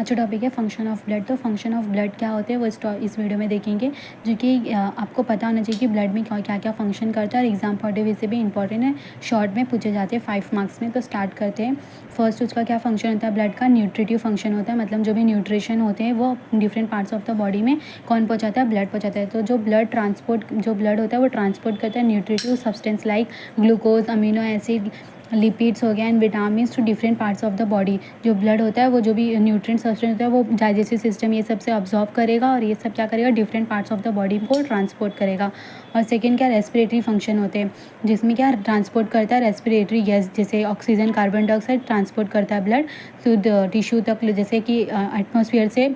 अच्छा टॉपिक है function of blood. तो फंक्शन ऑफ ब्लड क्या होते हैं वो इस वीडियो में देखेंगे, जो कि आपको पता होना चाहिए कि ब्लड में क्या क्या फंक्शन करता है और एग्जाम पॉइंट ऑफ व्यू से भी इंपॉर्टेंट है, शॉर्ट में पूछे जाते हैं 5 मार्क्स में। तो स्टार्ट करते हैं। फर्स्ट उसका क्या फंक्शन होता है ब्लड का? न्यूट्रिटिव फंक्शन होता है, मतलब जो भी न्यूट्रिशन होते हैं वो different parts of the body में कौन पहुँचाता है? ब्लड पहुँचाता है। तो जो ब्लड होता है वो ट्रांसपोर्ट करता है nutritive substance like glucose, amino acid, lipids हो गया and vitamin to different parts of the body. जो ब्लड होता है वो जो भी न्यूट्रिएंट सब्सटेंस होता है वो डाइजेस्टिव सिस्टम ये सब से अब्जॉर्व करेगा और ये सब क्या करेगा? Different parts of the body को ट्रांसपोर्ट करेगा। और सेकेंड क्या? रेस्पिरेटरी फंक्शन होते हैं, जिसमें क्या ट्रांसपोर्ट करता है रेस्पिरेटरी गैस, जैसे ऑक्सीजन, कार्बन डाइऑक्साइड ट्रांसपोर्ट करता है ब्लड शुद्ध टिश्यू तक, जैसे कि एटमॉस्फेयर से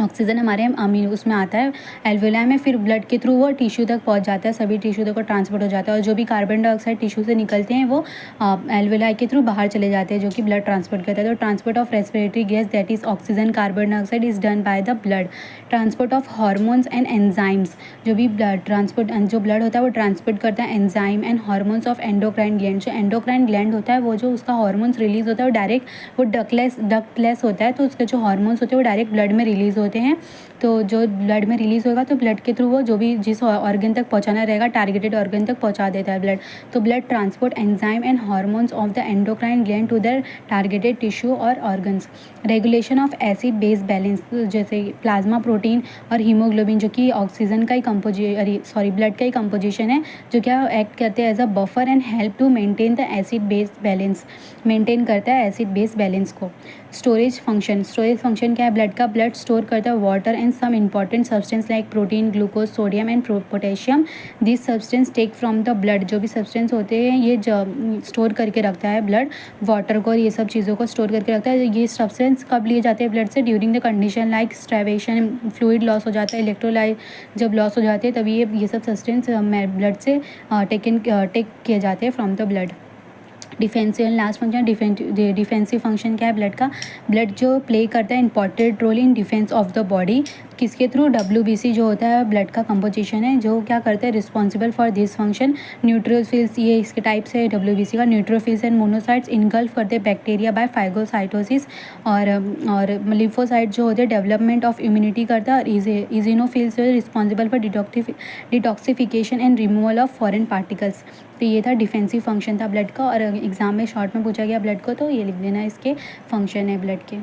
ऑक्सीजन हमारे उसमें आता है एल्वेलाई में, फिर ब्लड के थ्रू वो टिश्यू तक पहुंच जाता है, सभी टिश्यू तक वो ट्रांसपोर्ट हो जाता है। और जो भी कार्बन डाइऑक्साइड टिश्यू से निकलते हैं वो एल्वेलाई के थ्रू बाहर चले जाते हैं, जो कि ब्लड ट्रांसपोर्ट करता है। तो transport of respiratory gas that is oxygen, carbon dioxide is done by the blood. Transport of hormones and enzymes, जो भी जो ब्लड होता है वो ट्रांसपोर्ट करता है enzyme and hormones of endocrine gland. जो एंडोक्राइन ग्लैंड होता है वो जो उसका हार्मोन्स रिलीज होता है वो डायरेक्ट वो डक्टलेस होता है, तो उसके जो हार्मोन्स होते हैं वो डायरेक्ट ब्लड में रिलीज होते हैं। तो जो ब्लड में रिलीज़ होगा तो ब्लड के थ्रू वो जो भी जिस ऑर्गन तक पहुंचाना रहेगा टारगेटेड ऑर्गन तक पहुंचा देता है ब्लड। तो blood transport enzyme and hormones of the endocrine gland to the targeted tissue और organs. Regulation of acid base balance, जैसे प्लाज्मा प्रोटीन और हीमोग्लोबिन, जो कि ऑक्सीजन का ही ब्लड का ही कंपोजिशन है, जो क्या एक्ट करते हैं as a buffer and help to maintain the acid base balance, maintain करता है एसिड बेस बैलेंस को। स्टोरेज फंक्शन क्या है ब्लड का? ब्लड स्टोर करता है water and some important substance like protein, glucose, sodium and potassium. This substance take from the blood, जो भी सब्सटेंस होते हैं ये स्टोर करके रखता है ब्लड, वाटर को और ये सब चीज़ों को स्टोर करके रखता है। ये सब्सटेंस कब लिए जाते हैं ब्लड से? During the condition like starvation, fluid loss हो जाता है, इलेक्ट्रोलाइट जब लॉस हो जाते हैं तभी ये सब सब्सटेंस ब्लड से टेक किए जाते हैं from the blood. Defensive and last function defensive function क्या है ब्लड का? ब्लड जो प्ले करता है important role in defence of the body, किसके थ्रू? WBC जो होता है ब्लड का कंपोजिशन है, जो क्या करता है? Responsible for this function. Neutrophils, ये इसके टाइप्स है WBC का। न्यूट्रोफिल्स एंड मोनोसाइट्स इनगल्फ करते हैं बैक्टीरिया बाय फाइगोसाइटोसिस, और लिम्फोसाइट जो होते हैं डेवलपमेंट ऑफ इम्यूनिटी करता है, और eosinophils responsible for detoxification and removal of foreign particles. तो ये था डिफेंसिव फंक्शन था ब्लड का, और एग्जाम में शॉर्ट में पूछा गया ब्लड को, तो ये लिख देना इसके फंक्शन है ब्लड के।